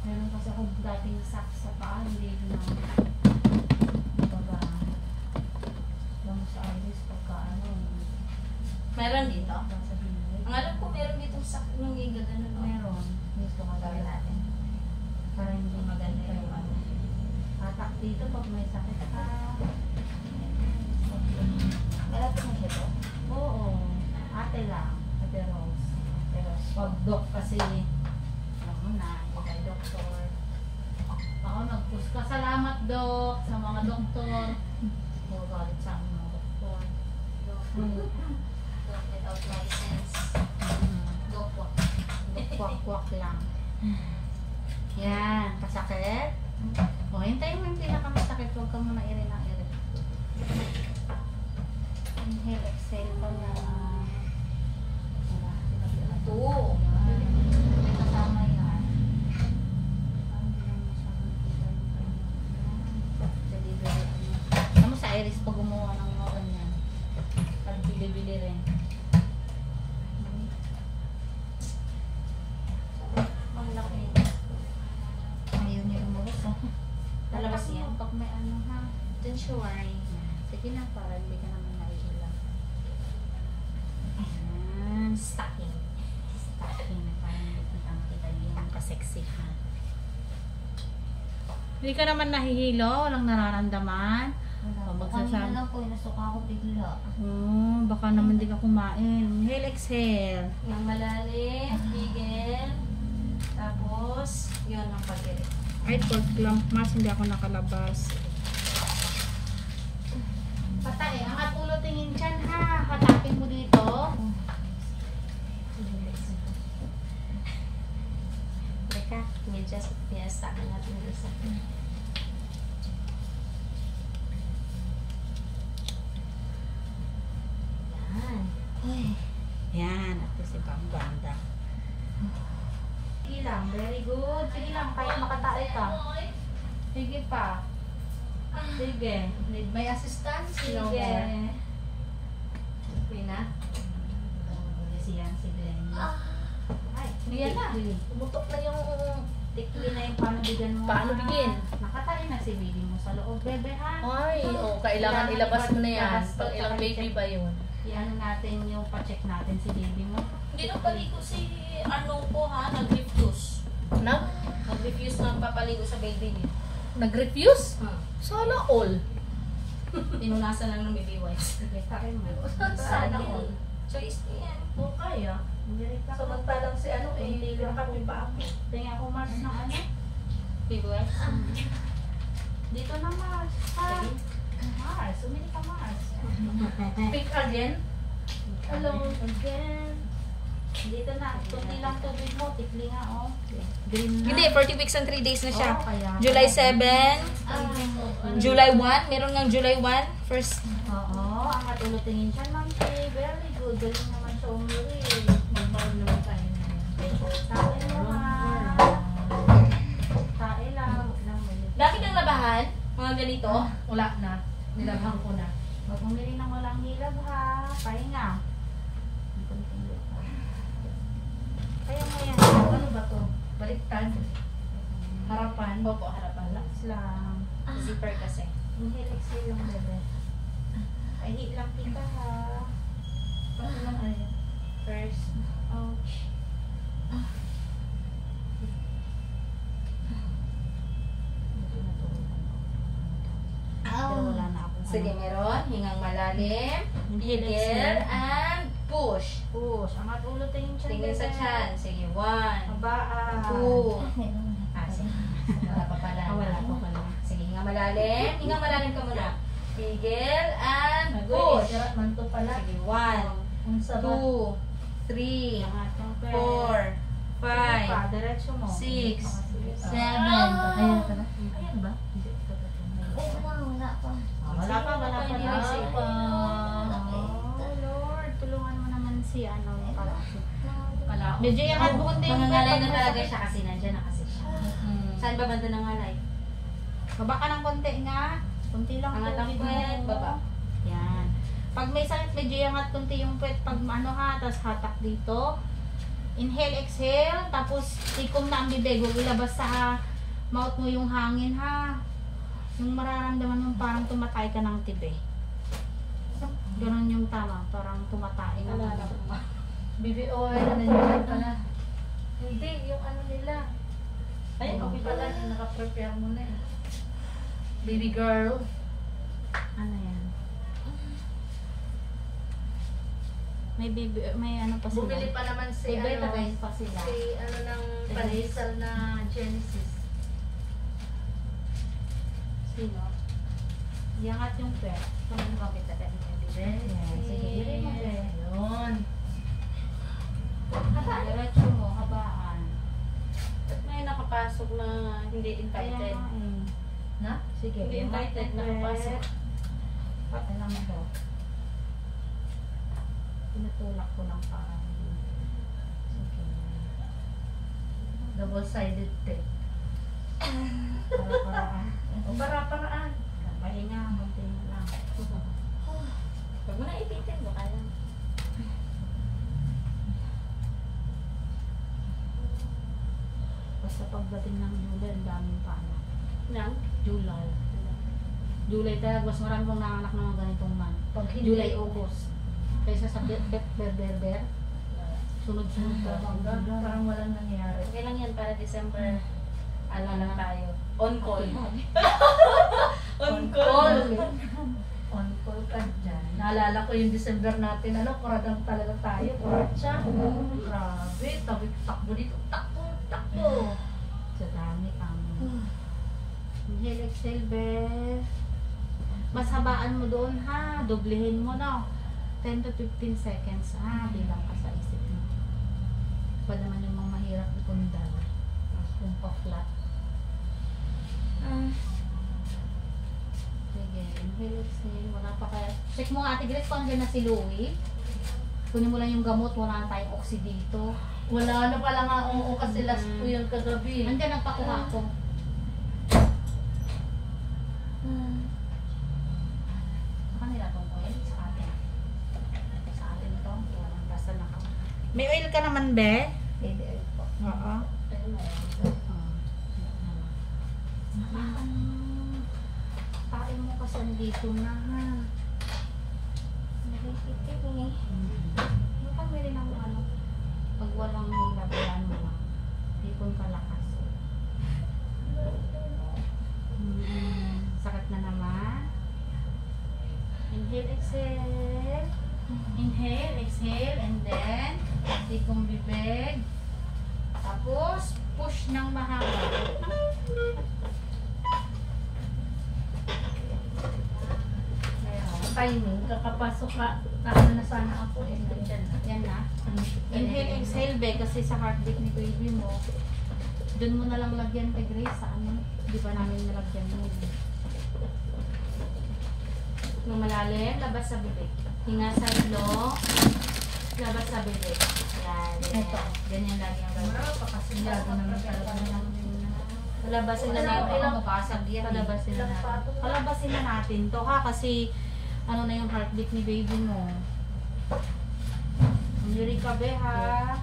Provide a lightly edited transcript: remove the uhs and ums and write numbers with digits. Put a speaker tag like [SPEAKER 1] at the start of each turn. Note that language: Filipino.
[SPEAKER 1] Meron kasi ako dating sak sa paa, hindi na baba. Lang sa Iris pagka ano.
[SPEAKER 2] Meron dito?
[SPEAKER 1] Sasabihin.
[SPEAKER 2] Ang alam ko meron dito sa nung gagano.
[SPEAKER 1] Meron. Gusto ka gawin natin. Para hindi
[SPEAKER 2] Maganda yung ano.
[SPEAKER 1] Hatak dito pag may sakit ka.
[SPEAKER 2] Malapit na siya to?
[SPEAKER 1] Oo. Ate lang. Ate Rose.
[SPEAKER 2] Pero
[SPEAKER 1] Pag doc kasi, alam mo na, yung kay doktor. Ako nag-push ka. Salamat, Doc, sa mga doktor. Galit sa amin mga doktor.
[SPEAKER 2] Dog without license. Dog walk.
[SPEAKER 1] Kwak-kwak lang. Yan, kasakit. O, hintayin mo yung pinakamasakit. Huwag ka muna irin ang irin. Inhale, exhale pa na.
[SPEAKER 2] Ito.
[SPEAKER 1] May kasama yan. Hindi lang masyadong kita yung kanya. Delivery, ano. Ano sa Iris pag gumawa ng mga ganyan? Pag bili-bili rin.
[SPEAKER 2] Ang laki.
[SPEAKER 1] Ayaw niya lumabas, oh.
[SPEAKER 2] Lalabas yan?
[SPEAKER 1] Pag may ano, ha?
[SPEAKER 2] Don't you worry.
[SPEAKER 1] Sige na, para hindi ka naman naiilang. Ayan.
[SPEAKER 2] Stocking.
[SPEAKER 1] Stocking. Parang hindi kita yung kaseksihan. Hindi ka naman nahihilo? Walang nararamdaman?
[SPEAKER 2] Kanina lang po, nasuka ako bigla.
[SPEAKER 1] Baka naman di ka kumain. Inhale, exhale.
[SPEAKER 2] Yung malalim, bigel. Tapos, yun ang pag-irit.
[SPEAKER 1] Ay, cold clamp mas. Hindi ako nakalabas. Patay. Angat ulo tingin dyan, ha. Hatapin mo dito.
[SPEAKER 2] Teka, medyo pinasa ka natin isa. Yan.
[SPEAKER 1] Ay. Yan. At si Bambanda. Sige lang. Very good. Sige lang. Kahit makatae ka. Sige pa. Sige.
[SPEAKER 2] Need my assistance?
[SPEAKER 1] Sige.
[SPEAKER 2] Okay na?
[SPEAKER 1] Siyan si Glenn. Ay,
[SPEAKER 2] Yan na.
[SPEAKER 1] tikli.
[SPEAKER 2] Tumutok na yung...
[SPEAKER 1] Tikli na yung paano bigyan mo.
[SPEAKER 2] Paano
[SPEAKER 1] ha?
[SPEAKER 2] bigyan?
[SPEAKER 1] Nakatae na si baby mo sa loob, bebe, ha?
[SPEAKER 2] Ay, oh, kailangan ilabas mo na yan. Pag ilang baby ba yun?
[SPEAKER 1] Iyan natin yung pa-check natin si baby mo.
[SPEAKER 2] Hindi nang paligo si ano ko ha, nag-refuse. Nag-refuse na papaligo sa baby niya. Nag-refuse? Sana all. Pinunasan lang ng baby wipes.
[SPEAKER 1] Takin mo.
[SPEAKER 2] Sana all. Choice niya yan.
[SPEAKER 1] O kaya.
[SPEAKER 2] Samantalang si ano eh,
[SPEAKER 1] Hindi lang kami pa ako. Tingnan ko Mars ng ano.
[SPEAKER 2] baby wipes?
[SPEAKER 1] Dito na Mars. Ha?
[SPEAKER 2] Sige.
[SPEAKER 1] Mars. Umili ka Mars.
[SPEAKER 2] Pick again?
[SPEAKER 1] Hello again. Dito na. Kunti lang tubig mo. Tikli nga oh. Green na.
[SPEAKER 2] Hindi, 40 weeks and 3 days na siya.
[SPEAKER 1] Oo, kaya.
[SPEAKER 2] July 7, July 1, meron ng July 1, first.
[SPEAKER 1] Oo. Ang ulo tingin siya, Ma'am Kay. Very good. Galing naman siya umuli. Magbaon naman tayo na yan. Tae naman. Tae lang. Huwag lang ulit.
[SPEAKER 2] Dati kang labahan, mga ganito. Wala na, nilabahan ko na.
[SPEAKER 1] Huwag umili ng walang hilab ha. Pahinga. Kaya mo yan. Ano ba to?
[SPEAKER 2] Baliktad.
[SPEAKER 1] Harapan.
[SPEAKER 2] Opo, harapan.
[SPEAKER 1] Relax lang.
[SPEAKER 2] Zipper kasi.
[SPEAKER 1] Inhale, exhale lang, bebe. Ay, hit lang kita ha.
[SPEAKER 2] Paano lang ay?
[SPEAKER 1] First. Ouch. Pero wala na akong
[SPEAKER 2] Sige,
[SPEAKER 1] ano.
[SPEAKER 2] meron. Hingang malalim.
[SPEAKER 1] Inhale,
[SPEAKER 2] Higil
[SPEAKER 1] exhale.
[SPEAKER 2] and push.
[SPEAKER 1] Push. Angat ulo tingin siya.
[SPEAKER 2] Tingin sa chan. Sige, 1,
[SPEAKER 1] Habaan.
[SPEAKER 2] 2. Sige. Wala pa pala.
[SPEAKER 1] Wala pa pala.
[SPEAKER 2] Sige, hingang malalim. Hingang malalim ka muna. Higil and push.
[SPEAKER 1] Push. Manto pala.
[SPEAKER 2] Sige, 1,
[SPEAKER 1] Unsa ba?
[SPEAKER 2] 2, 3,
[SPEAKER 1] Angat ng pwede.
[SPEAKER 2] 4,
[SPEAKER 1] Sige pa,
[SPEAKER 2] 5,
[SPEAKER 1] diretso mo.
[SPEAKER 2] 6, 7.
[SPEAKER 1] Ayan ka na.
[SPEAKER 2] Ayan ba?
[SPEAKER 1] Hindi, ito pa ito.
[SPEAKER 2] Wala pa.
[SPEAKER 1] Wala pa, wala pa.
[SPEAKER 2] Hindi
[SPEAKER 1] na.
[SPEAKER 2] nagsipa.
[SPEAKER 1] Oh, Lord, tulungan mo naman si ano, kalaki.
[SPEAKER 2] Kalao.
[SPEAKER 1] Medyo yung bundi yung
[SPEAKER 2] Mangangalay na
[SPEAKER 1] pwede
[SPEAKER 2] talaga
[SPEAKER 1] masakit.
[SPEAKER 2] siya kasi nandiyan na kasi siya. Saan ba banda ng ngalay?
[SPEAKER 1] Baba ka ng konti nga. Konti lang.
[SPEAKER 2] Angat ang
[SPEAKER 1] tubig
[SPEAKER 2] puwet,
[SPEAKER 1] mo.
[SPEAKER 2] baba.
[SPEAKER 1] Yan. Pag may sakit, medyo yung angat konti yung puwet. Pag ano ha, tapos hatak dito. Inhale, exhale. Tapos, tikom na ang bibig. Huwag ilabas sa mouth mo yung hangin, ha? Yung mararamdaman mo parang tumatay ka ng tibe. Ganon yung tama. Parang tumatay na.
[SPEAKER 2] Baby oil, nandiyan pala. Hindi, yung ano nila. Ay, okay pala, naka-prepare mo na eh. Baby girl.
[SPEAKER 1] Ano yan? May baby, may ano pa sila?
[SPEAKER 2] Bumili pa naman si
[SPEAKER 1] May
[SPEAKER 2] ano,
[SPEAKER 1] beta pa sila.
[SPEAKER 2] si ano ng panisal na Genesis.
[SPEAKER 1] Sino? Iangat yung pet. Kung ano ba kita dahil
[SPEAKER 2] Yes.
[SPEAKER 1] sige, ilay mo be.
[SPEAKER 2] Yun.
[SPEAKER 1] Diretso mo, habaan.
[SPEAKER 2] Ba't may nakapasok na hindi invited?
[SPEAKER 1] Kaya,
[SPEAKER 2] Na?
[SPEAKER 1] sige,
[SPEAKER 2] Hindi invited, nakapasok.
[SPEAKER 1] Patay lang ito. Pinutulak ko lang para hindi. Sige.
[SPEAKER 2] Double-sided tape.
[SPEAKER 1] Para-paraan.
[SPEAKER 2] O para-paraan.
[SPEAKER 1] Pahinga, munti lang.
[SPEAKER 2] Huwag mo na ipitin mo, kaya.
[SPEAKER 1] Basta pagdating ng July, ang daming panak.
[SPEAKER 2] Nang?
[SPEAKER 1] July. July talaga, mas marami pong nanganak ng mga ganitong month.
[SPEAKER 2] Pag hindi.
[SPEAKER 1] July, August. Kaysa sa ber. Sunod-sunod talaga.
[SPEAKER 2] Parang walang nangyari. Okay lang yan para December. Ano lang tayo. On call. On call. On call ka dyan. Naalala ko yung December natin. Ano, kuradang talaga tayo. Kurad siya. Grabe. Takbo dito. Takbo.
[SPEAKER 1] Sa dami ang inhale, exhale, be. Mas habaan mo doon, ha. Doblehin mo, no. 10 to 15 seconds, ha. Bilang ka sa isip mo. Pa naman yung mga mahirap ipundal. Yung pa-flat. Sige, inhale, exhale. Wala pa kaya. Check mo nga, Ate Grace, kung andyan na si Louie. Kunin mo lang yung gamot. Wala na tayong oxy dito.
[SPEAKER 2] Wala na pala nga. Oo, kasi last po yung kagabi.
[SPEAKER 1] Andyan, nagpakuha ko. Sa kanila tong oil, sa atin. Sa atin to. Walang basta naka. May oil ka naman, be?
[SPEAKER 2] Baby oil po.
[SPEAKER 1] Oo.
[SPEAKER 2] Pero
[SPEAKER 1] Tain mo kasi dito na, ha. Nakikitig eh. Yung pamili ng ano, pag walang labayan mo lang, tipon kalakas. Sakit na naman. Inhale, exhale. Inhale, exhale, and then tikong bibig. Tapos, push ng mahaba.
[SPEAKER 2] timing, kakapasok ka, ano na sana ako, dyan na.
[SPEAKER 1] Yan na. Inhale, exhale, be, kasi sa heartbeat ni baby mo, dun mo na lang lagyan kay Grace sa ano. Di pa namin nalagyan mo. Nung malalim, labas sa bibig. Hinga sa ilong, labas sa bibig. Yan,
[SPEAKER 2] Ito.
[SPEAKER 1] ganyan lagi ang gawin.
[SPEAKER 2] Napakasigado naman talaga ng
[SPEAKER 1] Palabasin na natin. Palabasin na natin. Palabasin na natin to, ha, kasi ano na yung heartbeat ni baby mo. Umiri ka, be, ha.